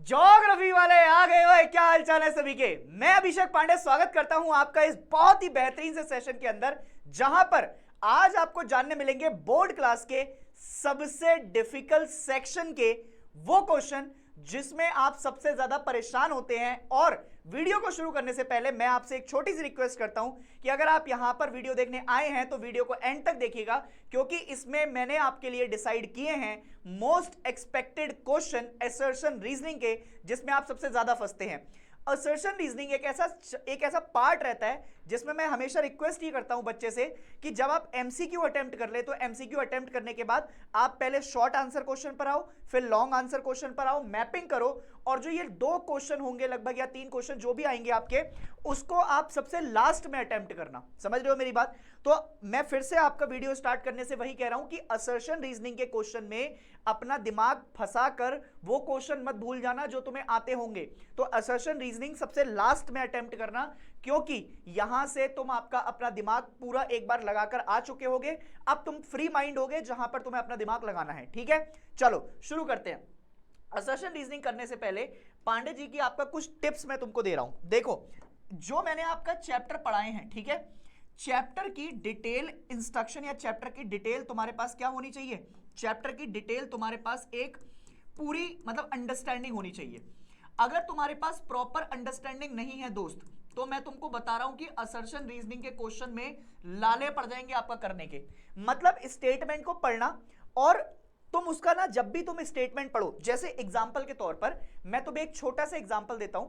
Geography वाले आ गए हो। क्या हालचाल है सभी के। मैं अभिषेक पांडे स्वागत करता हूं आपका इस बहुत ही बेहतरीन से सेशन के अंदर, जहां पर आज आपको जानने मिलेंगे बोर्ड क्लास के सबसे डिफिकल्ट सेक्शन के वो क्वेश्चन जिसमें आप सबसे ज्यादा परेशान होते हैं। और वीडियो को शुरू करने से पहले मैं आपसे एक छोटी सी रिक्वेस्ट करता हूं कि अगर आप यहां पर वीडियो देखने आए हैं तो वीडियो को एंड तक देखिएगा, क्योंकि इसमें मैंने आपके लिए डिसाइड किए हैं most expected question assertion reasoning के, जिसमें आप सबसे ज्यादा फंसते हैं। असर्शन रीजनिंग एक ऐसा पार्ट रहता है जिसमें मैं हमेशा रिक्वेस्ट ही करता हूं बच्चे से कि जब आप एमसीक्यू अटेम्प्ट कर ले तो एमसीक्यू अटेम्प्ट करने के बाद आप पहले शॉर्ट आंसर क्वेश्चन पर आओ, फिर लॉन्ग आंसर क्वेश्चन पर आओ, मैपिंग करो, और जो ये 2 क्वेश्चन होंगे लगभग या 3 क्वेश्चन जो भी आएंगे आपके, उसको आप सबसे लास्ट में अटेम्प्ट करना। समझ रहे हो मेरी बात? तो मैं फिर से आपका वीडियो स्टार्ट करने से वही कह रहा हूं कि असर्शन रीजनिंग के क्वेश्चन में अपना दिमाग फंसा कर वो क्वेश्चन मत भूल जाना जो तुम्हें आते होंगे। तो असर्शन रीजनिंग सबसे लास्ट में अटेम्प्ट करना, क्योंकि यहां से तुम आपका अपना दिमाग पूरा एक बार लगाकर आ चुके होगे। अब तुम फ्री माइंड होगे जहां पर तुम्हें अपना दिमाग लगाना है। ठीक है, चलो शुरू करते हैं। असर्शन रीजनिंग करने से पहले पांडे जी की आपका कुछ टिप्स मैं तुमको दे रहा हूं। देखो, जो मैंने आपका चैप्टर पढ़ाए हैं, ठीक है, चैप्टर की डिटेल इंस्ट्रक्शन या चैप्टर की डिटेल तुम्हारे पास क्या होनी चाहिए? चैप्टर की डिटेल तुम्हारे पास एक पूरी मतलब अंडरस्टैंडिंग होनी चाहिए। अगर तुम्हारे पास प्रॉपर अंडरस्टैंडिंग नहीं है दोस्त, तो मैं तुमको बता रहा हूं कि असर्शन रीजनिंग के क्वेश्चन में लाले पड़ जाएंगे आपका करने के। मतलब स्टेटमेंट को पढ़ना, और तुम उसका ना जब भी तुम स्टेटमेंट पढ़ो, जैसे एग्जांपल के तौर पर मैं तुम्हें एक छोटा सा एग्जांपल देता हूं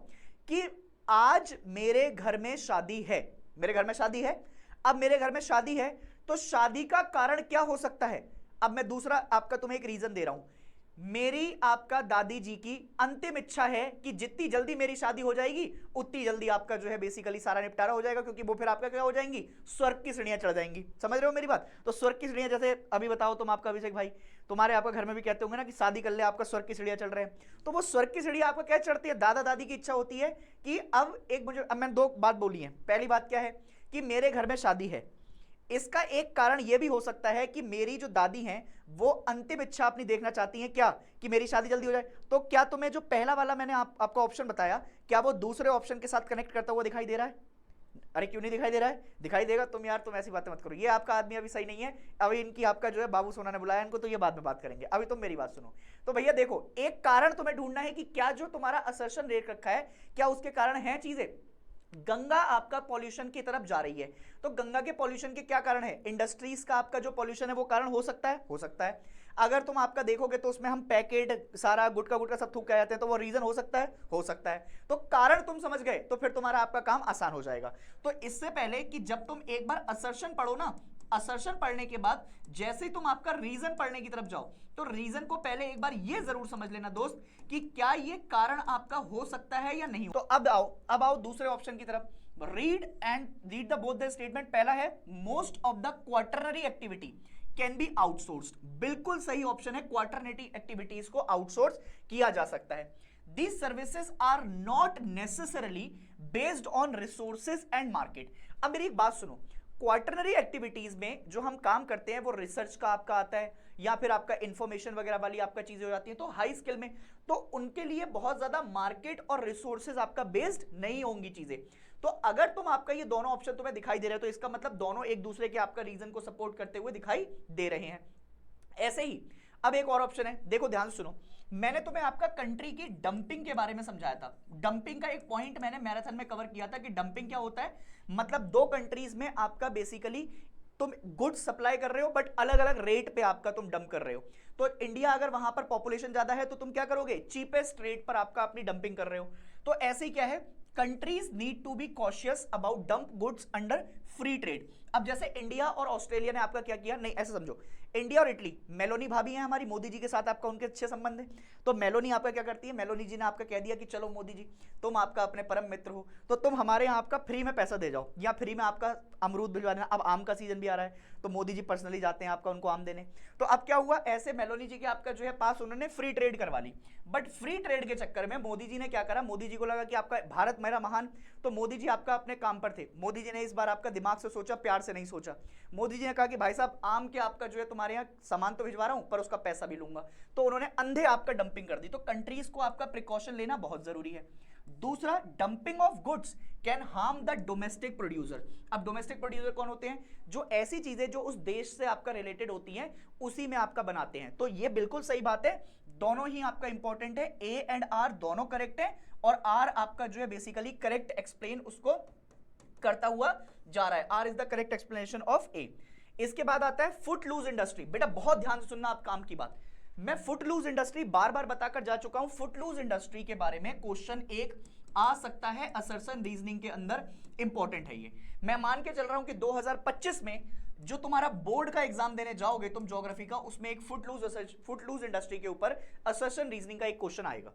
कि आज मेरे घर में शादी है। मेरे घर में शादी है। अब मेरे घर में शादी है तो शादी का कारण क्या हो सकता है? अब मैं दूसरा आपका तुम्हें एक रीजन दे रहा हूं। मेरी आपका दादी जी की अंतिम इच्छा है कि जितनी जल्दी मेरी शादी हो जाएगी उतनी जल्दी आपका जो है बेसिकली सारा निपटारा हो जाएगा, क्योंकि वो फिर आपका क्या हो जाएंगी, स्वर्ग की सीढ़ियां चढ़ जाएंगी। समझ रहे हो मेरी बात? तो स्वर्ग की सीढ़ियां जैसे अभी बताओ तुम आपका अभिषेक भाई, तुम्हारे आपका घर में भी कहते होंगे ना कि शादी कर ले, आपका स्वर्ग की सीढ़ियां चढ़ रहे हैं। तो वो स्वर्ग की सीढ़ियां आपका क्या चढ़ती है? दादा दादी की इच्छा होती है कि अब मैंने 2 बात बोली है। पहली बात क्या है कि मेरे घर में शादी है। इसका एक कारण यह भी हो सकता है कि मेरी जो दादी हैं वो अंतिम इच्छा अपनी देखना चाहती हैं क्या, कि मेरी शादी जल्दी हो जाए। तो क्या तुम्हें जो पहला वाला मैंने आपका ऑप्शन बताया, क्या वो दूसरे ऑप्शन के साथ कनेक्ट करता हुआ दिखाई दे रहा है? अरे क्यों नहीं दिखाई दे रहा है? दिखाई देगा। तुम यार तुम ऐसी बातें मत करो। ये आपका आदमी अभी सही नहीं है। अभी इनकी आपका जो है बाबू सोना ने बुलाया इनको, तो ये बाद में बात करेंगे। अभी तुम मेरी बात सुनो। तो भैया देखो, एक कारण तुम्हें ढूंढना है कि क्या जो तुम्हारा असर्शन रेट रखा है क्या उसके कारण है चीजें। गंगा आपका पॉल्यूशन की तरफ जा रही है, तो गंगा के पॉल्यूशन के क्या कारण है? इंडस्ट्रीज का आपका जो पॉल्यूशन है वो कारण हो सकता है, हो सकता है। अगर तुम आपका देखोगे तो उसमें हम पैकेट सारा गुटका गुटका सब थूक के आते हैं, तो वो रीजन हो सकता है, हो सकता है। तो कारण तुम समझ गए तो फिर तुम्हारा आपका काम आसान हो जाएगा। तो इससे पहले कि जब तुम एक बार असर्शन पढ़ो ना, असर्शन पढ़ने के बाद जैसे ही तुम आपका रीजन पढ़ने की तरफ जाओ, तो रीजन को पहले एक बार ये जरूर समझ लेना दोस्त कि क्या ये कारण आपका हो सकता है या नहीं। तो अब आओ दूसरे ऑप्शन की तरफ। Read the both the statement. पहला है most of the quaternary activity can be outsourced. बिल्कुल सही ऑप्शन है, क्वार्टरनरी एक्टिविटीज को आउटसोर्स किया जा सकता है। These services are not necessarily based on resources and market। अब मेरी एक बात सुनो, क्वार्टरनरी एक्टिविटीज में जो हम काम करते हैं वो रिसर्च का आपका आता है या फिर आपका इंफॉर्मेशन वगैरह वाली आपका चीजें हो जाती है, तो हाई स्किल में, तो उनके लिए बहुत ज्यादा मार्केट और रिसोर्सेज आपका बेस्ड नहीं होंगी चीजें। तो अगर तुम आपका ये दोनों ऑप्शन तुम्हें दिखाई दे रहे हो तो इसका मतलब दोनों एक दूसरे के आपका रीजन को सपोर्ट करते हुए दिखाई दे रहे हैं। ऐसे ही अब एक और ऑप्शन है, देखो ध्यान सुनो। मैंने तुम्हें आपका कंट्री की डंपिंग के बारे में समझाया था। डंपिंग का एक पॉइंट मैंने मैराथन में कवर किया था कि डंपिंग क्या होता है। मतलब 2 कंट्रीज में आपका बेसिकली तुम गुड्स सप्लाई कर रहे हो बट अलग अलग रेट पे आपका तुम डंप कर रहे हो। तो इंडिया अगर वहां पर पॉपुलेशन ज्यादा है तो तुम क्या करोगे, चीपेस्ट रेट पर आपका अपनी डंपिंग कर रहे हो। तो ऐसे ही क्या है, countries need to be cautious about dump goods under free trade. अब जैसे इंडिया और ऑस्ट्रेलिया ने आपका क्या किया, नहीं ऐसे समझो, इंडिया और इटली, मेलोनी भाभी हैं हमारी, मोदी जी के साथ आपका उनके अच्छे संबंध है। तो मेलोनी आपका क्या करती है, मेलोनी जी ने आपका कह दिया कि चलो मोदी जी तुम आपका अपने परम मित्र हो, तो तुम हमारे यहाँ आपका फ्री में पैसा दे जाओ या फ्री में आपका अमरूद भिजवा देना। अब आम का सीजन भी आ रहा है तो मोदी जी पर्सनली जाते हैं आपका उनको आम देने। तो अब क्या हुआ, ऐसे मेलोनी जी के आपका जो है पास उन्होंने फ्री ट्रेड करवा ली। बट फ्री ट्रेड के चक्कर में मोदी जी ने क्या करा, मोदी जी को लगा कि आपका भारत मेरा महान, तो मोदी जी आपका अपने काम पर थे। मोदी जी ने इस बार आपका दिमाग से सोचा, प्यार से नहीं सोचा। मोदी जी ने कहा कि भाई साहब आम के आपका जो है तुम तुम्हारे यहाँ सामान तो भिजवा रहा हूं पर उसका पैसा भी लूंगा। तो उन्होंने अंधे आपका डंपिंग कर दी। तो कंट्रीज को आपका प्रिकॉशन लेना बहुत जरूरी है। दूसरा, dumping of goods can harm the domestic producer. अब डोमेस्टिक प्रोड्यूसर कौन होते हैं? जो ऐसी चीजें जो उस देश से आपका रिलेटेड होती हैं उसी में आपका बनाते हैं। तो ये बिल्कुल सही बात है, दोनों ही आपका इंपॉर्टेंट है, ए एंड आर दोनों करेक्ट है, और आर आपका जो है बेसिकली करेक्ट एक्सप्लेन उसको करता हुआ जा रहा है। R is the correct explanation of A. इसके बाद आता है फुट लूज इंडस्ट्री। बेटा बहुत ध्यान से सुनना, आप काम की बात। मैं फुट लूज इंडस्ट्री बार बार बताकर जा चुका हूं। फुट लूज इंडस्ट्री के बारे में क्वेश्चन एक आ सकता है, असर्शन रीजनिंग के अंदर इंपॉर्टेंट है ये। मैं मान के चल रहा हूं कि 2025 में जो तुम्हारा बोर्ड का एग्जाम देने जाओगे तुम ज्योग्राफी का, उसमें एक फुट लूज इंडस्ट्री के ऊपर असर्शन रीजनिंग का एक क्वेश्चन आएगा।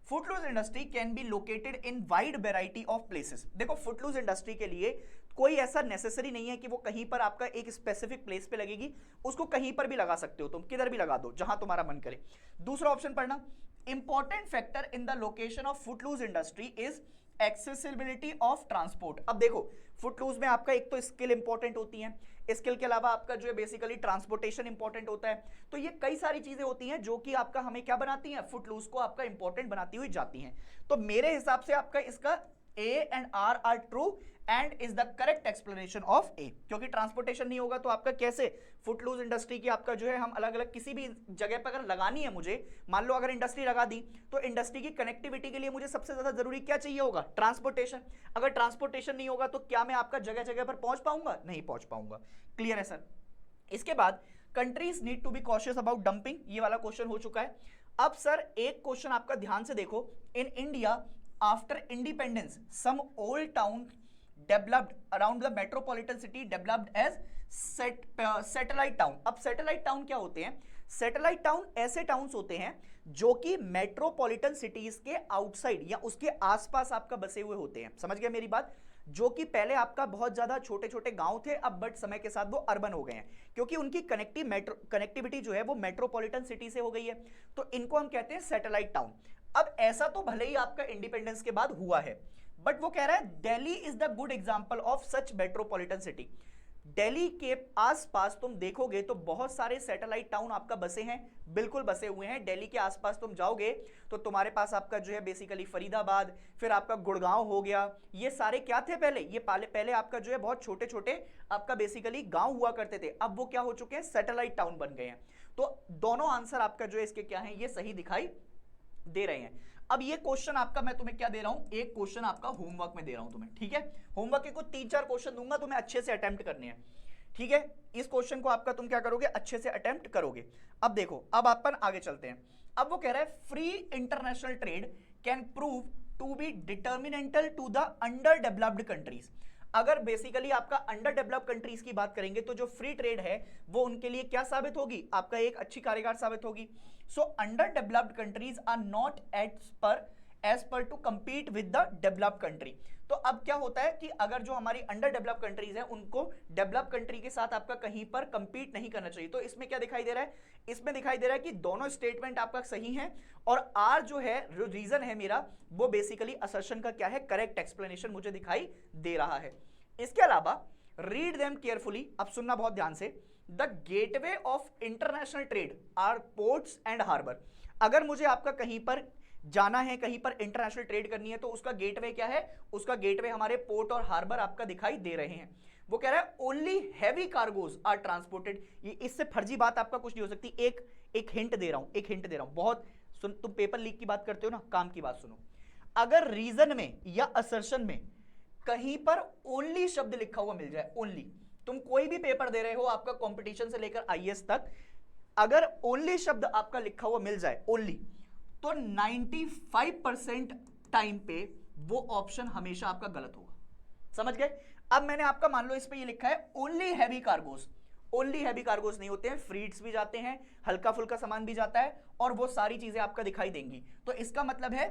Footloose industry can be located in wide variety of places. देखो फुटलूज इंडस्ट्री के लिए कोई ऐसा नेसेसरी नहीं है कि वो कहीं पर आपका एक स्पेसिफिक प्लेस पे लगेगी, उसको कहीं पर भी लगा सकते हो, तुम किधर भी लगा दो जहां तुम्हारा मन करे। दूसरा ऑप्शन पढ़ना, important factor in the location of footloose industry is accessibility of transport. अब देखो फुटलूज में आपका एक तो स्किल इंपॉर्टेंट होती है, स्किल के अलावा आपका जो है बेसिकली ट्रांसपोर्टेशन इंपॉर्टेंट होता है। तो ये कई सारी चीजें होती हैं जो कि आपका हमें क्या बनाती हैं, फुटलूज को आपका इंपॉर्टेंट बनाती हुई जाती हैं। तो मेरे हिसाब से आपका इसका A and R are true and is the correct explanation of A, क्योंकि ट्रांसपोर्टेशन नहीं होगा तो आपका कैसे फुटलूज इंडस्ट्री की आपका जो है हम अलग अलग किसी भी जगह पर अगर लगानी है मुझे, मान लो अगर इंडस्ट्री लगा दी तो इंडस्ट्री की कनेक्टिविटी के लिए मुझे सबसे ज्यादा जरूरी क्या चाहिए होगा, ट्रांसपोर्टेशन। अगर ट्रांसपोर्टेशन नहीं होगा तो क्या मैं आपका जगह जगह पर पहुंच पाऊंगा, नहीं पहुंच पाऊंगा। क्लियर है सर। इसके बाद countries need to be cautious about dumping, ये वाला क्वेश्चन हो चुका है। अब सर एक क्वेश्चन आपका ध्यान से देखो, in India after independence some old town developed around the metropolitan city developed as satellite town। अब सैटेलाइट टाउन क्या होते हैं? सैटेलाइट टाउन ऐसे टाउन्स होते हैं जो कि मेट्रोपॉलिटन सिटीज के आउटसाइड या उसके आसपास आपका बसे हुए होते हैं। समझ गए मेरी बात? जो कि पहले आपका बहुत ज्यादा छोटे छोटे गांव थे, अब बट समय के साथ वो अर्बन हो गए हैं क्योंकि उनकी कनेक्टिविटी जो है वो मेट्रोपॉलिटन सिटी से हो गई है। तो इनको हम कहते हैं सैटेलाइट टाउन। अब ऐसा तो भले ही आपका इंडिपेंडेंस के बाद हुआ है, बट वो कह रहा है Delhi is the good example of such metropolitan city. Delhi के आसपास तुम देखोगे तो बहुत सारे सैटेलाइट टाउन आपका बसे हैं, बिल्कुल बसे हुए हैं। दिल्ली के आसपास तुम जाओगे तो तुम्हारे पास आपका जो है बेसिकली फरीदाबाद, फिर आपका गुड़गांव हो गया, ये सारे क्या थे पहले, ये पहले आपका जो है बहुत छोटे छोटे आपका बेसिकली गांव हुआ करते थे, अब वो क्या हो चुके हैं, सैटेलाइट टाउन बन गए हैं। तो दोनों आंसर आपका जो है इसके क्या है, ये सही दिखाई दे रहे हैं। अब ये क्वेश्चन आपका मैं तुम्हें क्या दे रहा हूं, एक क्वेश्चन आपका होमवर्क में दे रहा हूं तुम्हें, ठीक है। होमवर्क के कुछ 3-4 क्वेश्चन दूंगा, तुम्हें अच्छे से अटेम्प्ट करने हैं, ठीक है। इस क्वेश्चन को आपका तुम क्या करोगे, अच्छे से अटेम्प्ट करोगे। अब देखो, अब अपन आगे चलते हैं। अब वो कह रहा है free international trade can prove to be detrimental to the under developed countries. अगर बेसिकली आपका अंडर डेवलप्ड कंट्रीज की बात करेंगे तो जो फ्री ट्रेड है वो उनके लिए क्या साबित होगी, आपका एक अच्छी कारीगर साबित होगी। So under developed countries are not as par to compete with the developed country. तो अब क्या होता है कि अगर जो हमारी अंडर डेवलप्ड कंट्रीज है उनको डेवलप्ड कंट्री के साथ आपका कहीं पर compete नहीं करना चाहिए। तो इसमें क्या दिखाई दे रहा है, इसमें दिखाई दे रहा है कि दोनों स्टेटमेंट आपका सही है, और आर जो है रीजन है मेरा वो बेसिकली असर्शन का क्या है, करेक्ट एक्सप्लेनेशन मुझे दिखाई दे रहा है। इसके अलावा रीड देम केयरफुली, अब सुनना बहुत ध्यान से। The gateway of international trade are ports and harbour. अगर मुझे आपका कहीं पर जाना है, कहीं पर इंटरनेशनल ट्रेड करनी है तो उसका गेटवे क्या है, उसका गेटवे हमारे पोर्ट और हार्बर आपका दिखाई दे रहे हैं। वो कह रहा है only heavy cargoes are transported. ये इससे फर्जी बात आपका कुछ नहीं हो सकती। एक हिंट दे रहा हूं, एक हिंट दे रहा हूं, बहुत सुन, तुम पेपर लीक की बात करते हो ना, काम की बात सुनो। अगर रीजन में या असर्शन में कहीं पर ओनली शब्द लिखा हुआ मिल जाए, ओनली, तुम कोई भी पेपर दे रहे हो आपका कंपटीशन से लेकर आईएएस तक, अगर ओनली शब्द आपका लिखा हुआ मिल जाए ओनली, तो 95% टाइम पे वो ऑप्शन हमेशा आपका गलत होगा। समझ गए? अब मैंने आपका मान लो इस पे ये लिखा है only heavy cargos. Only heavy cargos नहीं होते हैं, फ्रीट्स भी जाते हैं, हल्का फुल्का सामान भी जाता है, और वो सारी चीजें आपका दिखाई देंगी। तो इसका मतलब है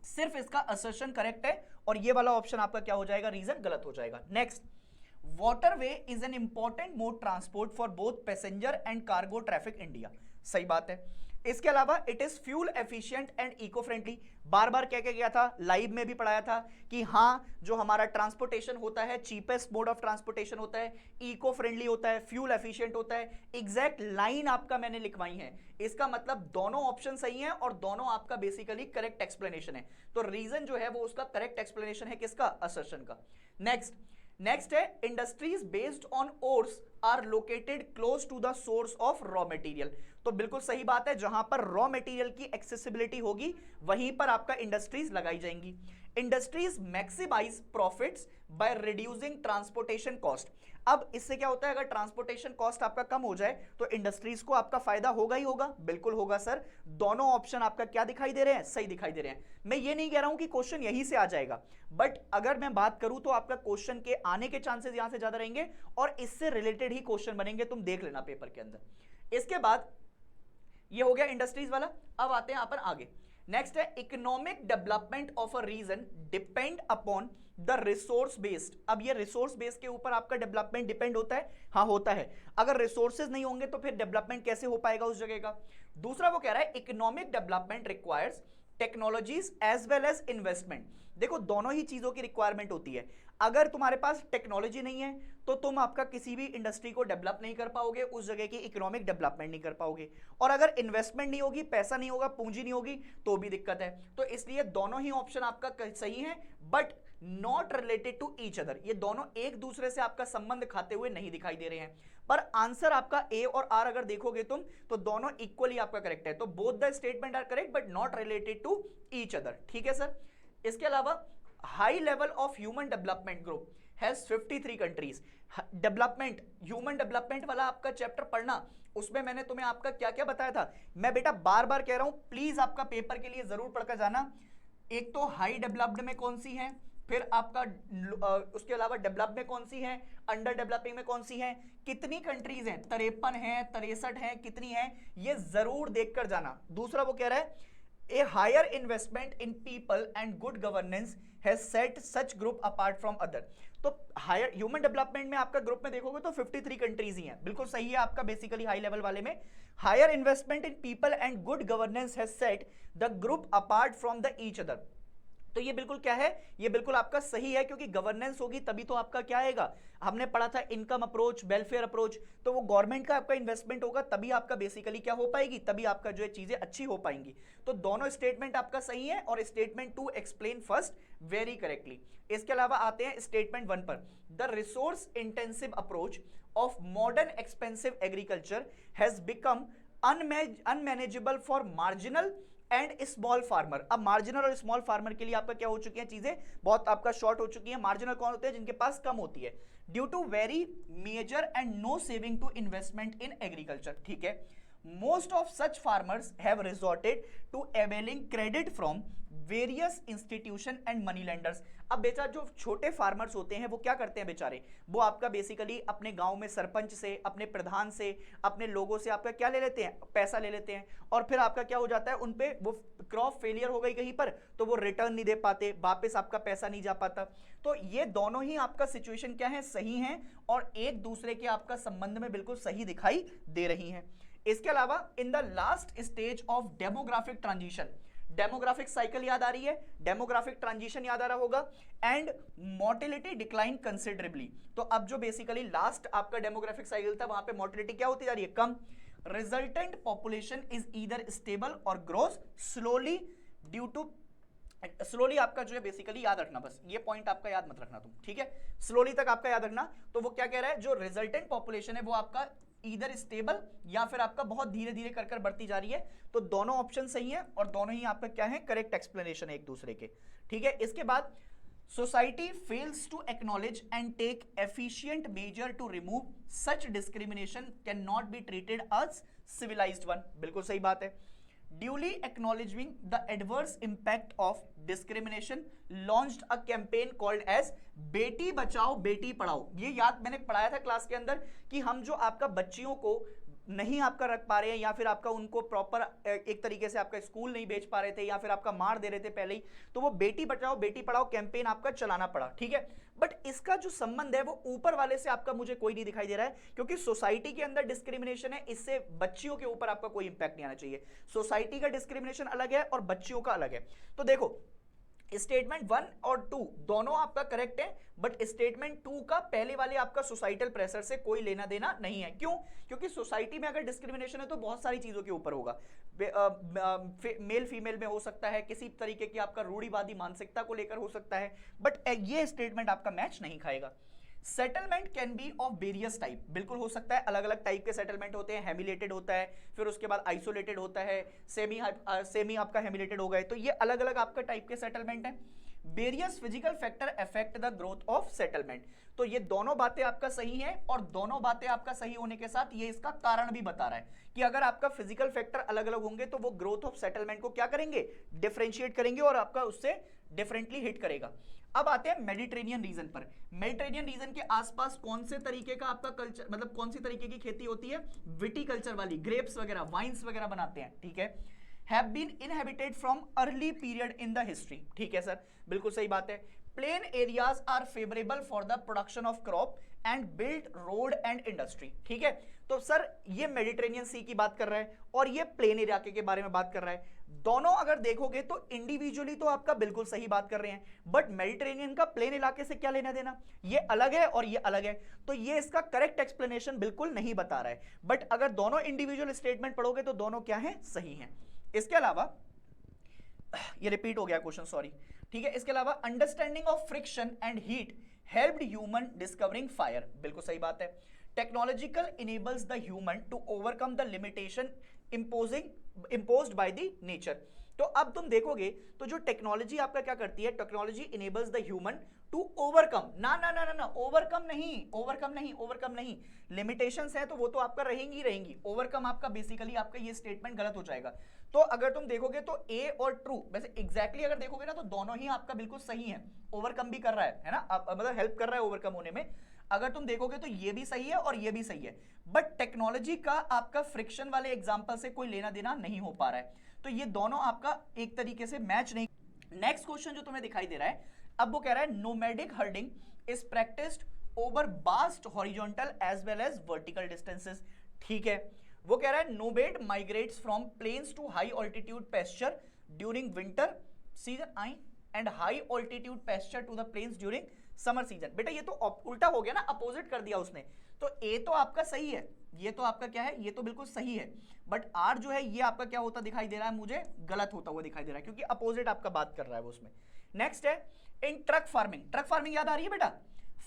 सिर्फ इसका असर्शन करेक्ट है और ये वाला ऑप्शन आपका क्या हो जाएगा, रीजन गलत हो जाएगा। Next, waterway is an important mode transport for both passenger and cargo traffic India. सही बात है। इसके अलावा it is fuel efficient and eco friendly. बार बार कह के गया था, लाइव में भी पढ़ाया था कि हाँ जो हमारा ट्रांसपोर्टेशन होता है चीपेस्ट मोड ऑफ ट्रांसपोर्टेशन होता है, इको फ्रेंडली होता है, फ्यूल एफिशिएंट होता है। एग्जैक्ट लाइन आपका मैंने लिखवाई है, इसका मतलब दोनों ऑप्शन सही है और दोनों आपका बेसिकली करेक्ट एक्सप्लेनेशन है। तो रीजन जो है वो उसका करेक्ट एक्सप्लेनेशन है किसका, असर्शन का। नेक्स्ट है industries based on ores are located close to the source of raw material. तो बिल्कुल सही बात है, जहां पर रॉ मटेरियल की एक्सेसिबिलिटी होगी वहीं पर आपका इंडस्ट्रीज लगाई जाएंगी। Industries maximise profits by reducing transportation cost. अब इससे क्या होता है, अगर ट्रांसपोर्टेशन कॉस्ट आपका कम हो जाए तो इंडस्ट्रीज को आपका फायदा होगा ही होगा, बिल्कुल होगा सर। दोनों ऑप्शन आपका क्या दिखाई दे रहे हैं, सही दिखाई दे रहे हैं। मैं ये नहीं कह रहा हूं कि क्वेश्चन यहीं से आ जाएगा, बट अगर मैं बात करूं तो आपका क्वेश्चन के आने के चांसेस यहां से ज्यादा रहेंगे और इससे रिलेटेड ही क्वेश्चन बनेंगे, तुम देख लेना पेपर के अंदर। इसके बाद ये हो गया इंडस्ट्रीज वाला। अब आते हैं अपन आगे। नेक्स्ट है economic development of a region depend upon the resource based. अब ये रिसोर्स बेस्ड के ऊपर आपका डेवलपमेंट डिपेंड होता है, हाँ होता है। अगर रिसोर्सेज नहीं होंगे तो फिर डेवलपमेंट कैसे हो पाएगा उस जगह का। दूसरा वो कह रहा है economic development requires technologies as well as investment. देखो दोनों ही चीजों की रिक्वायरमेंट होती है। अगर तुम्हारे पास टेक्नोलॉजी नहीं है तो तुम आपका किसी भी इंडस्ट्री को डेवलप नहीं कर पाओगे, उस जगह की इकोनॉमिक डेवलपमेंट नहीं कर पाओगे। और अगर इन्वेस्टमेंट नहीं होगी, पैसा नहीं होगा, पूंजी नहीं होगी तो भी दिक्कत है। तो इसलिए दोनों ही ऑप्शन आपका सही है, but not related to each other. ये दोनों एक दूसरे से आपका संबंध खाते हुए नहीं दिखाई दे रहे हैं। पर आंसर आपका ए और आर अगर देखोगे तुम तो दोनों इक्वली आपका करेक्ट है। तो both the statement are correct but not related to each other, ठीक है सर। इसके अलावा high level of human development group has 53 countries. Development, human development वाला आपका चैप्टर पढ़ना, उसमें मैंने तुम्हें आपका क्या क्या बताया था। मैं बेटा बार बार कह रहा हूं, प्लीज आपका पेपर के लिए जरूर पढ़कर जाना। एक तो हाई डेवलप्ड में कौन सी है, फिर आपका उसके अलावा डेवलप में कौन सी है, अंडर डेवलपिंग में कौन सी है, कितनी कंट्रीज हैं, 53 है, 63 है, कितनी है, ये जरूर देखकर जाना। दूसरा वो कह रहा है a higher investment in people and good governance has set such group apart from other. तो हायर ह्यूमन डेवलपमेंट में आपका ग्रुप में देखोगे तो 53 कंट्रीज ही हैं, बिल्कुल सही है आपका बेसिकली हाई लेवल वाले में। Higher investment in people and good governance has set the group apart from the each other. तो ये बिल्कुल क्या है, ये बिल्कुल आपका सही है, क्योंकि गवर्नेंस होगी तभी तो आपका क्या आएगा। हमने पढ़ा था इनकम अप्रोच, वेलफेयर अप्रोच, तो वो गवर्नमेंट का आपका इन्वेस्टमेंट होगा तभी आपका बेसिकली क्या हो पाएगी, तभी आपका जो है चीजें अच्छी हो पाएंगी। तो दोनों स्टेटमेंट आपका सही है और statement 2 explain first very correctly. इसके अलावा आते हैं स्टेटमेंट 1 पर। The resource intensive approach of modern expensive agriculture has become unmanageable for marginal and small farmer. अब मार्जिनल और स्मॉल फार्मर के लिए आपका क्या हो चुकी है, चीजें बहुत आपका शॉर्ट हो चुकी है। मार्जिनल कौन होते हैं, जिनके पास कम होती है, due to very meagre and no saving to investment in agriculture, ठीक है। Most of such farmers have resorted to availing credit from various institution and money lenders. अब बेचा जो छोटे फार्मर्स होते हैं वो क्या करते हैं बेचारे, वो आपका बेसिकली अपने गांव में सरपंच से, अपने प्रधान से, अपने लोगों से आपका क्या ले लेते हैं, पैसा ले लेते हैं। और फिर आपका क्या हो जाता है, उनपे वो क्रॉप फेलियर हो गई कहीं पर तो वो रिटर्न नहीं दे पाते, वापस आपका पैसा नहीं जा पाता। तो ये दोनों ही आपका सिचुएशन क्या है, सही है और एक दूसरे के आपका संबंध में बिल्कुल सही दिखाई दे रही है। इसके अलावा in the last stage of demographic transition, demographic cycle याद आ रही है, डेमोग्राफिक ट्रांजिशन याद आ रहा होगा, एंड मोर्टेलिटी डिक्लाइन कंसिडरेबली। तो अब जो बेसिकली लास्ट आपका डेमोग्राफिक साइकिल था वहां पे मोर्टेलिटी क्या होती जा रही है, कम। Resultant population is either stable और grows slowly due to, slowly आपका जो है बेसिकली याद रखना, बस ये पॉइंट आपका याद मत रखना तुम, ठीक है, स्लोली तक आपका याद रखना। तो वो क्या कह रहा है, जो रिजल्टेंट पॉपुलेशन है वो आपका इधर स्टेबल या फिर आपका बहुत धीरे धीरे कर कर बढ़ती जा रही है। तो दोनों ऑप्शन सही है और दोनों ही आपका क्या है, करेक्ट एक्सप्लेनेशन है एक दूसरे के, ठीक है। इसके बाद society fails to acknowledge and take efficient measure to remove such discrimination can not be treated as civilised one, बिल्कुल सही बात है। Duly acknowledging the adverse impact of discrimination, launched a campaign called as Beti Bachao Beti Padhao. ये याद मैंने पढ़ाया था class के अंदर कि हम जो आपका बच्चियों को नहीं आपका रख पा रहे हैं, या फिर आपका उनको प्रॉपर एक तरीके से आपका स्कूल नहीं बेच पा रहे थे, या फिर आपका मार दे रहे थे पहले ही, तो वो बेटी बचाओ बेटी पढ़ाओ कैंपेन आपका चलाना पड़ा, ठीक है। बट इसका जो संबंध है वो ऊपर वाले से आपका मुझे कोई नहीं दिखाई दे रहा है, क्योंकि सोसाइटी के अंदर डिस्क्रिमिनेशन है, इससे बच्चियों के ऊपर आपका कोई इंपैक्ट नहीं आना चाहिए। सोसाइटी का डिस्क्रिमिनेशन अलग है और बच्चियों का अलग है। तो देखो स्टेटमेंट 1 और 2 दोनों आपका करेक्ट है, बट स्टेटमेंट 2 का पहले वाले आपका सोसाइटल प्रेशर से कोई लेना देना नहीं है। क्यों? क्योंकि सोसाइटी में अगर डिस्क्रिमिनेशन है तो बहुत सारी चीजों के ऊपर होगा, मेल फीमेल में हो सकता है, किसी तरीके की आपका रूढ़िवादी मानसिकता को लेकर हो सकता है, बट ये स्टेटमेंट आपका मैच नहीं खाएगा। Settlement can be of various type, बिल्कुल हो सकता है, अलग अलग टाइप के सेटलमेंट होते हैं, हेमिलेटेड होता है, फिर उसके बाद आइसोलेटेड होता है, सेमी आपका हेमिलेटेड हो गए, तो ये अलग अलग आपका टाइप के सेटलमेंट है। Various physical factor affect the growth of settlement, तो ये दोनों बातें आपका सही है, और दोनों बातें आपका सही होने के साथ ये इसका कारण भी बता रहा है कि अगर आपका फिजिकल फैक्टर अलग अलग होंगे तो वो ग्रोथ ऑफ सेटलमेंट को क्या करेंगे, डिफरेंशिएट करेंगे और आपका उससे डिफरेंटली हिट करेगा। अब आते हैं मेडिटेरेनियन रीजन पर। मेडिटेरेनियन रीजन के आसपास कौन से तरीके का आपका कल्चर, मतलब कौन सी तरीके की खेती होती है, विटीकल्चर वाली, ग्रेप्स वगैरह, वाइन्स वगैरह बनाते हैं, ठीक है। Have been inhabited from early period in the history, ठीक है सर, बिल्कुल सही बात है। Plain areas are favorable for the production of crop and built road and industry, ठीक है। तो सर ये मेडिटेरेनियन सी की बात कर रहा है और ये प्लेन इलाके के बारे में बात कर रहा है। दोनों अगर देखोगे तो इंडिविजुअली तो आपका बिल्कुल सही बात कर रहे हैं, बट मेडिटेरेनियन का प्लेन इलाके से क्या लेना देना, ये अलग है और ये अलग है, तो ये इसका करेक्ट एक्सप्लेनेशन बिल्कुल नहीं बता रहा है। बट अगर दोनों इंडिविजुअल स्टेटमेंट पढ़ोगे तो दोनों क्या है, सही है। इसके अलावा ये रिपीट हो गया क्वेश्चन, सॉरी, ठीक है। इसके अलावा understanding of friction and heat helped human discovering fire, बिल्कुल सही बात है। Technological enables the human to overcome the limitation imposed by the nature. तो अब तुम देखोगे तो जो टेक्नोलॉजी आपका क्या करती है, technology enables the human to overcome, ना ना ना ना ना, ओवरकम नहीं, ओवरकम नहीं, ओवरकम नहीं, लिमिटेशंस है तो वो तो आपका रहेंगी रहेंगी, ओवरकम आपका बेसिकली आपका ये स्टेटमेंट गलत हो जाएगा। तो अगर तुम देखोगे तो ए और ट्रू, वैसे एग्जैक्टली अगर देखोगे ना तो दोनों ही आपका बिल्कुल सही है, ओवरकम भी कर रहा है ना, मतलब हेल्प कर रहा है ओवरकम होने में। अगर तुम देखोगे तो ये भी सही है और ये भी सही है, बट टेक्नोलॉजी का आपका फ्रिक्शन वाले एग्जांपल से कोई लेना देना नहीं हो पा रहा है, तो ये दोनों आपका एक तरीके से मैच नहीं। नेक्स्ट क्वेश्चन जो तुम्हें दिखाई दे रहा है, अब वो कह रहा है nomadic herding is practised over vast horizontal as well as vertical distances, ठीक है। वो कह रहा है nomad migrates from plains to high altitude pasture during winter season I and high altitude pasture to the plains during summer season. बेटा ये तो उल्टा हो गया ना, अपोजिट कर दिया उसने, तो ए तो आपका सही है, ये तो आपका क्या है, ये तो बिल्कुल सही है, बट आर जो है ये आपका क्या होता दिखाई दे रहा है, मुझे गलत होता हुआ दिखाई दे रहा है, क्योंकि अपोजिट आपका बात कर रहा है वो उसमें। नेक्स्ट है in truck farming, truck farming याद आ रही है बेटा,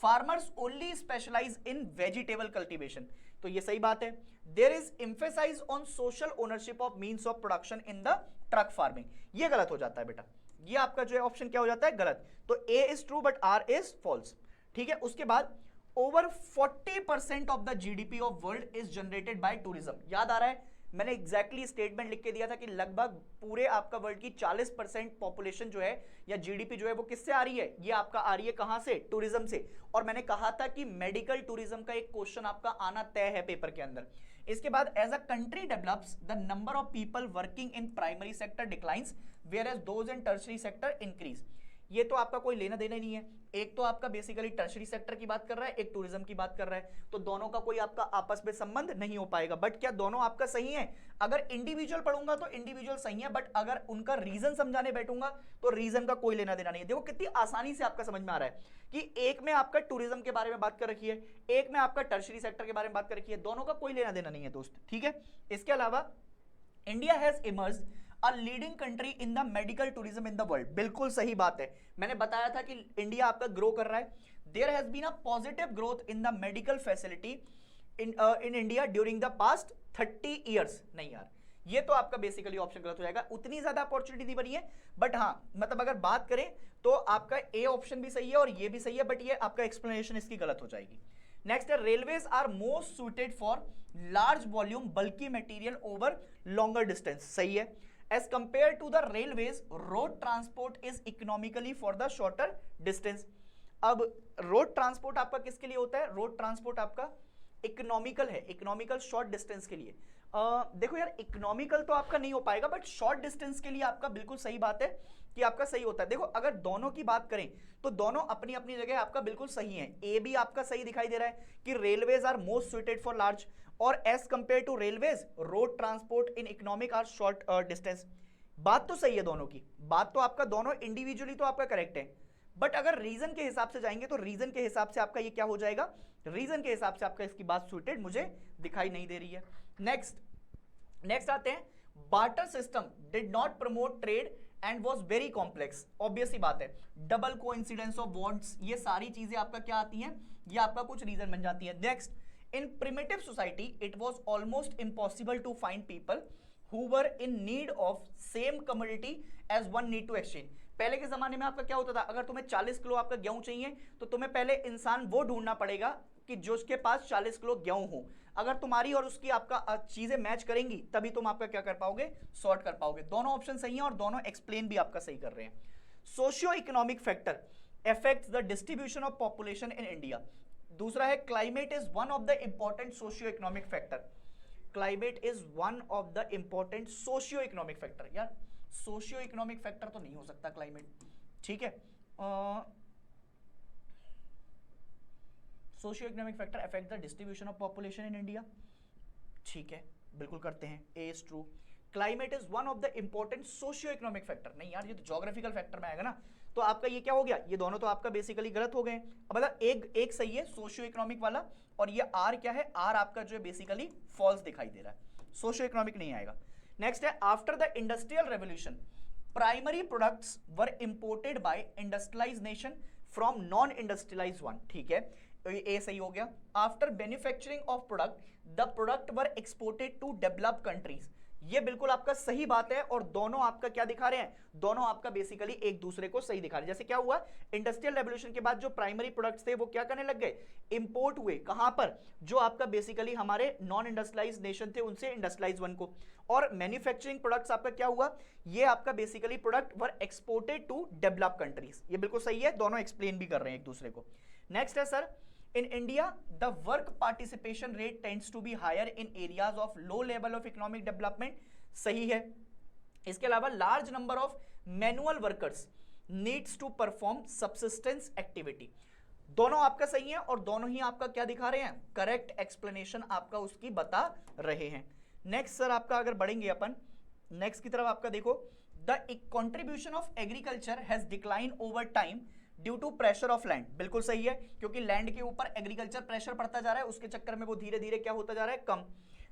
farmers only specialise in vegetable cultivation, तो ये सही बात है। There is emphasise on social ownership of means of production in the truck farming, ये गलत हो जाता है बेटा, ये आपका जो है ऑप्शन क्या हो जाता है, गलत। तो A is true but R is false, ठीक है। उसके बाद over 40% of the GDP of world is generated by tourism, याद आ रहा है, मैंने एग्जैक्टली स्टेटमेंट लिख के दिया था कि लगभग पूरे आपका वर्ल्ड की 40% पॉपुलेशन जो है या जीडीपी जो है वो किससे आ रही है, ये आपका आ रही है कहां से, टूरिज्म से। और मैंने कहा था कि मेडिकल टूरिज्म का एक क्वेश्चन आपका आना तय है पेपर के अंदर। इसके बाद as a country develops the number of people working in primary sector declines where as those in tertiary sector increase, ये तो आपका कोई लेना देना नहीं है, एक तो आपका बेसिकली टर्शरी सेक्टर की बात कर रहा है, एक टूरिज्म की बात कर रहा है, तो दोनों का कोई आपका आपस में संबंध नहीं हो पाएगा। बट क्या दोनों आपका सही है, अगर इंडिविजुअल पढ़ूंगा तो इंडिविजुअल सही है, बट अगर उनका रीजन समझाने बैठूंगा तो रीजन का कोई लेना देना नहीं है। देखो कितनी आसानी से आपका समझ में आ रहा है कि एक में आपका टूरिज्म के बारे में बात कर रखी है, एक में आपका टर्शरी सेक्टर के बारे में बात कर रखी है, दोनों का कोई लेना देना नहीं है दोस्त, ठीक है। इसके अलावा India has emerged A leading country in the medical tourism in the world, बिल्कुल सही बात है, मैंने बताया था कि इंडिया आपका ग्रो कर रहा है। There has been a positive growth in the medical facility in India during the past 30 years, नहीं यार ये तो आपका बेसिकली ऑप्शन गलत हो जाएगा, उतनी ज्यादा अपॉर्चुनिटी नहीं बनी है, बट हाँ मतलब अगर बात करें तो आपका ए ऑप्शन भी सही है और ये भी सही है, बट ये आपका एक्सप्लेनेशन इसकी गलत हो जाएगी। नेक्स्ट है railways are most suited for large volume bulky material over longer distance, सही है। As compared to the railways, road transport is economically for the shorter distance. अब रोड ट्रांसपोर्ट आपका किसके लिए होता है, रोड ट्रांसपोर्ट आपका इकोनॉमिकल है, इकोनॉमिकल शॉर्ट डिस्टेंस के लिए। देखो यार, इकोनॉमिकल तो आपका नहीं हो पाएगा, बट शॉर्ट डिस्टेंस के लिए आपका बिल्कुल सही बात है कि आपका सही होता है। देखो अगर दोनों की बात करें तो दोनों अपनी अपनी जगह आपका बिल्कुल सही है। ए भी आपका सही दिखाई दे रहा है कि railways are most suited for large, और as compare to railways road transport in economic are short distance. बात तो सही है दोनों की, बात तो आपका दोनों इंडिविजुअली तो आपका करेक्ट है, बट अगर रीजन के हिसाब से जाएंगे तो रीजन के हिसाब से आपका ये क्या हो जाएगा, रीजन के हिसाब से आपका इसकी बात सुइटेड मुझे दिखाई नहीं दे रही है। नेक्स्ट आते हैं, barter system did not promote trade and was very complex. Obvious ही बात है, डबल कोइंसिडेंस ऑफ वांट्स, ये सारी चीजें आपका क्या आती हैं, ये आपका कुछ रीजन बन जाती है। Next, in primitive society it was almost impossible to find people who were in need of same commodity as one need to exchange। पहले के जमाने में आपका क्या होता था, अगर तुम्हें 40 किलो आपका गेहूं चाहिए तो तुम्हें पहले इंसान वो ढूंढना पड़ेगा कि जो उसके पास 40 किलो गेहूं हो। अगर तुम्हारी और उसकी आपका चीजें मैच करेंगी तभी तुम आपका क्या कर पाओगे, सॉर्ट कर पाओगे। दोनों ऑप्शन सही हैं और दोनों एक्सप्लेन भी आपका सही कर रहे हैं। Socio economic factor affects the distribution of population in India. दूसरा है, climate is one of the important socio economic factor. Climate is one of the important socio economic factor. यार सोशियो इकोनॉमिक फैक्टर तो नहीं हो सकता climate, ठीक है। Socio economic factor affect the distribution of population in India, ठीक है, बिल्कुल करते हैं, A is true. Climate is one of the important socio economic factor, नहीं यार ये तो ज्योग्राफिकल फैक्टर में आएगा ना, तो आपका ये क्या हो गया, ये दोनों तो आपका बेसिकली गलत हो गए। अब मतलब एक सही है सोशियो इकोनॉमिक वाला, और ये आर क्या है, आर आपका जो है बेसिकली फॉल्स दिखाई दे रहा है, सोशियो इकोनॉमिक नहीं आएगा। नेक्स्ट है, after the industrial revolution primary products were imported by industrialised nation from non industrialised one, ठीक है, ए सही हो गया। After manufacturing of product the product were exported to developed countries, ये बिल्कुल आपका सही बात है, और दोनों आपका क्या दिखा रहे हैं, दोनों आपका बेसिकली एक दूसरे को सही दिखा रहे हैं। जैसे क्या हुआ, इंडस्ट्रियल रेवोल्यूशन के बाद जो प्राइमरी प्रोडक्ट्स थे वो क्या करने लग गए, इंपोर्ट हुए, कहां पर, जो आपका बेसिकली हमारे नॉन इंडस्ट्रियलाइज्ड नेशन थे उनसे इंडस्ट्रियलाइज्ड वन को, और मैन्युफैक्चरिंग प्रोडक्ट्स आपका क्या हुआ, ये आपका basically product were exported to developed countries, ये बिल्कुल सही है, दोनों एक्सप्लेन भी कर रहे हैं एक दूसरे को। नेक्स्ट है sir, in India the work participation rate tends to be higher in areas of low level of economic development, सही है। इसके अलावा large number of manual workers needs to perform subsistence activity, दोनों आपका सही है और दोनों ही आपका क्या दिखा रहे हैं, करेक्ट एक्सप्लेनेशन आपका उसकी बता रहे हैं। नेक्स्ट सर आपका अगर बढ़ेंगे अपन नेक्स्ट की तरफ, आपका देखो, the contribution of agriculture has decline over time due to pressure of land, बिल्कुल सही है, क्योंकि लैंड के ऊपर एग्रीकल्चर प्रेशर पड़ता जा रहा है, उसके चक्कर में वो धीरे धीरे क्या होता जा रहा है, कम।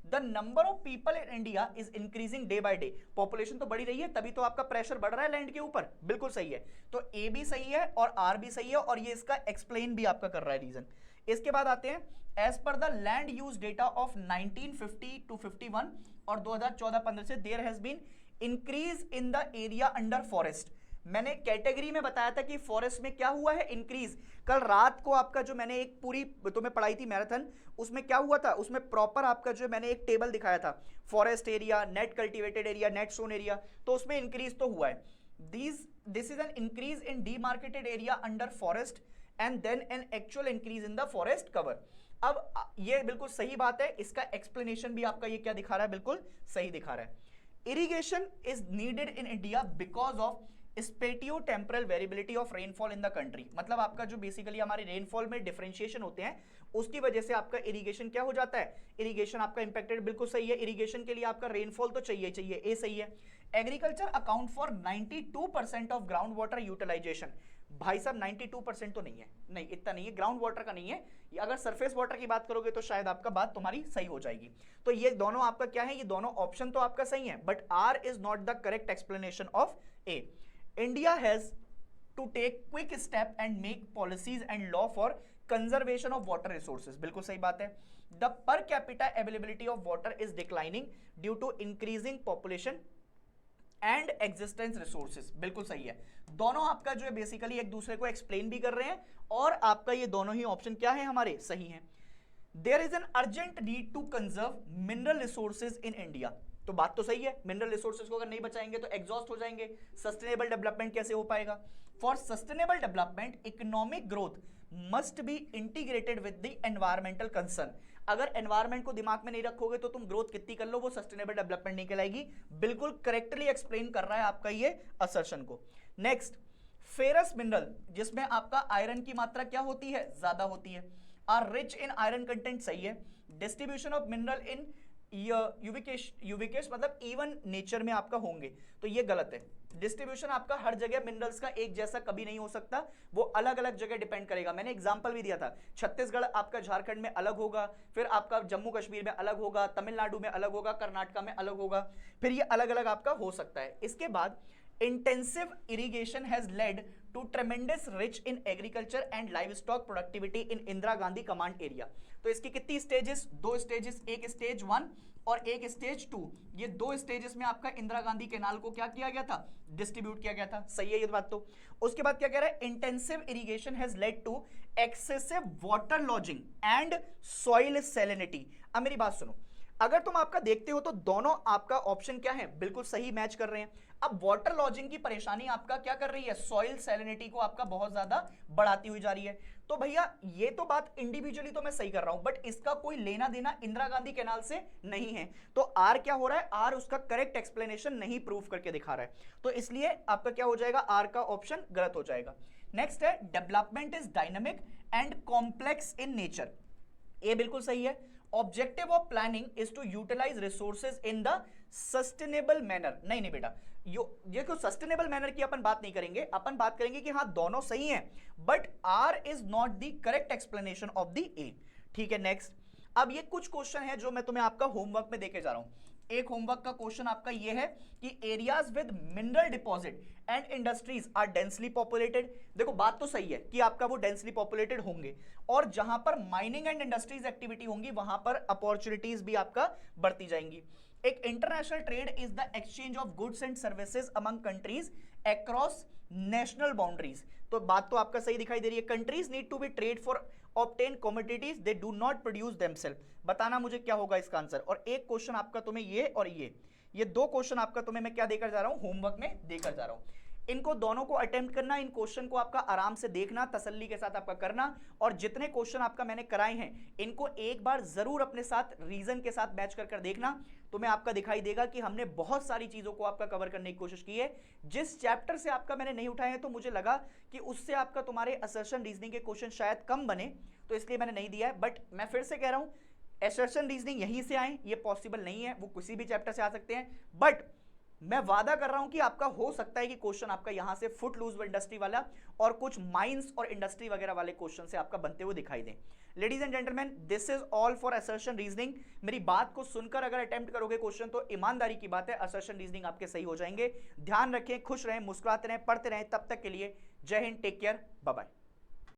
The number of people in India is increasing day by day, population तो बढ़ी रही है तभी तो आपका प्रेशर बढ़ रहा है लैंड के ऊपर, बिल्कुल सही है। तो ए भी सही है और आर भी सही है, और ये इसका एक्सप्लेन भी आपका कर रहा है रीजन। इसके बाद आते हैं, as per the land use data of 1950 to 51 और 2014-15 से there has been increase in the area under forest. मैंने कैटेगरी में बताया था कि फॉरेस्ट में क्या हुआ है, इंक्रीज। कल रात को आपका जो मैंने एक पूरी तुम्हें पढ़ाई थी मैराथन, उसमें क्या हुआ था, उसमें प्रॉपर आपका जो मैंने एक टेबल दिखाया था, forest area, net cultivated area, net sown area, तो उसमें इंक्रीज तो हुआ है। This is an increase in demarcated area under forest and then an actual increase in the forest cover. अब ये बिल्कुल सही बात है, इसका एक्सप्लेनेशन भी आपका ये क्या दिखा रहा है, बिल्कुल सही दिखा रहा है। Irrigation is needed in India because of spatio temporal variability of rainfall in the country, मतलब आपका जो बेसिकली हमारे रेनफॉल में डिफरेंशिएशन होते हैं उसकी वजह से आपका इरिगेशन क्या हो जाता है, इरिगेशन आपका इंपैक्टेड, बिल्कुल सही है। इरिगेशन के लिए आपका रेनफॉल तो चाहिए चाहिए, ए सही है। Agriculture account for 92% of ground water utilisation, भाई साहब 92% तो नहीं है, नहीं इतना नहीं है, ग्राउंड वाटर का नहीं है, अगर सरफेस वाटर की बात करोगे तो शायद आपका बात तुम्हारी सही हो जाएगी। तो ये दोनों आपका क्या है, ये दोनों ऑप्शन तो आपका सही है, but R is not the correct explanation of A. India has to take quick step and make policies and law for conservation of water resources, बिल्कुल सही बात है। The per capita availability of water is declining due to increasing population and existence resources, बिल्कुल सही है। दोनों आपका जो है बेसिकली एक दूसरे को एक्सप्लेन भी कर रहे हैं, और आपका ये दोनों ही ऑप्शन क्या है हमारे, सही है। There is an urgent need to conserve mineral resources in India, तो बात तो सही है, मिनरल रिसोर्सेज को अगर नहीं बचाएंगे तो एग्जॉस्ट हो जाएंगे, सस्टेनेबल डेवलपमेंट कैसे हो पाएगा। For sustainable development economic growth must be integrated with the environmental concern. अगर एनवायरमेंट को दिमाग में नहीं रखोगे तो तुम ग्रोथ कितनी कर लो वो सस्टेनेबल डेवलपमेंट नहीं कहलाएगी। बिल्कुल करेक्टली एक्सप्लेन कर रहा है आपका ये असर्शन को। नेक्स्ट, फेरस मिनरल जिसमें आपका आयरन की मात्रा क्या होती है, ज्यादा होती है, are rich in iron content, सही है। डिस्ट्रीब्यूशन ऑफ मिनरल इन यूविकेश मतलब इवन नेचर में आपका होंगे, तो ये गलत है। डिस्ट्रीब्यूशन आपका हर जगह मिनरल्स का एक जैसा कभी नहीं हो सकता, वो अलग अलग जगह डिपेंड करेगा। मैंने एग्जांपल भी दिया था, छत्तीसगढ़ आपका झारखंड में अलग होगा, फिर आपका जम्मू कश्मीर में अलग होगा, तमिलनाडु में अलग होगा, कर्नाटका में अलग होगा, फिर ये अलग अलग आपका हो सकता है। इसके बाद intensive irrigation has led to tremendous rich in agriculture and livestock productivity in Indira Gandhi command area. तो इसकी कितनी स्टेजेस, दो स्टेजेस, एक स्टेज 1 और एक स्टेज 2। ये दो स्टेजेस में आपका इंदिरा गांधी कैनाल को क्या किया गया था, डिस्ट्रीब्यूट किया गया था, सही है ये बात। तो उसके बाद क्या कह रहा है, intensive irrigation has led to excessive water logging and soil salinity. अब मेरी बात सुनो, अगर तुम आपका देखते हो तो दोनों आपका ऑप्शन क्या है, बिल्कुल सही मैच कर रहे हैं। अब वाटर लॉजिंग की परेशानी आपका क्या कर रही है, सॉइल सैलिनिटी को आपका बहुत ज्यादा बढ़ाती हुई जा रही है। तो भैया ये तो बात इंडिविजुअली तो मैं सही कर रहा हूं, बट इसका कोई लेना देना इंदिरा गांधी कैनाल से नहीं है। तो आर क्या हो रहा है, आर उसका करेक्ट एक्सप्लेनेशन नहीं प्रूव करके दिखा रहा है, तो इसलिए आपका क्या हो जाएगा, आर का ऑप्शन गलत हो जाएगा। नेक्स्ट है, development is dynamic and complex in nature, ये बिल्कुल सही है। Objective of planning is to utilise resources in the sustainable manner, नहीं बेटा, ये क्यों सस्टेनेबल मैनर की अपन बात नहीं करेंगे, अपन बात करेंगे कि हाँ दोनों सही हैं, but R is not the correct explanation of the A. ठीक है, नेक्स्ट। अब ये कुछ क्वेश्चन है जो मैं तुम्हें आपका होमवर्क में देके जा रहा हूं। एक होमवर्क का क्वेश्चन आपका ये है कि areas with mineral deposit and industries are densely populated. देखो बात तो सही है कि आपका वो डेंसली पॉपुलेटेड होंगे, और जहां पर माइनिंग एंड इंडस्ट्रीज एक्टिविटी होंगी वहां पर अपॉर्चुनिटीज भी आपका बढ़ती जाएंगी। एक international trade is the exchange of goods and services among countries across national boundaries. तो बात तो आपका सही दिखाई दे रही है, countries need to be trade for obtain commodities they do not produce themselves. बताना मुझे क्या होगा इसका आंसर। और एक क्वेश्चन आपका तुम्हें ये और ये दो क्वेश्चन आपका तुम्हें मैं क्या देकर जा रहा हूं, होमवर्क में देकर जा रहा हूं। इनको दोनों को अटेम्प्ट करना, इन क्वेश्चन को आपका आराम से देखना, तसल्ली के साथ आपका करना, और जितने क्वेश्चन आपका मैंने कराए हैं इनको एक बार जरूर अपने साथ रीजन के साथ मैच कर कर देखना। तुम्हें आपका दिखाई देगा कि हमने बहुत सारी चीजों को आपका कवर करने की कोशिश की है। जिस चैप्टर से आपका मैंने नहीं उठाए हैं तो मुझे लगा कि उससे आपका तुम्हारे असर्शन रीजनिंग के क्वेश्चन शायद कम बने, तो इसलिए मैंने नहीं दिया है। बट मैं फिर से कह रहा हूं, असर्शन रीजनिंग यहीं से आए ये पॉसिबल नहीं है, वो किसी भी चैप्टर से आ सकते हैं, बट मैं वादा कर रहा हूं कि आपका हो सकता है कि क्वेश्चन आपका यहां से फुट लूज इंडस्ट्री वाला और कुछ माइंस और इंडस्ट्री वगैरह वाले क्वेश्चन से आपका बनते हुए दिखाई दें। Ladies and gentleman, this is all for assertion reasoning. मेरी बात को सुनकर अगर अटेम्प्ट करोगे क्वेश्चन तो ईमानदारी की बात है असर्शन रीजनिंग आपके सही हो जाएंगे। ध्यान रखें, खुश रहें, मुस्कुराते रहें, पढ़ते रहें। तब तक के लिए जय हिंद, टेक केयर, बाय बाय।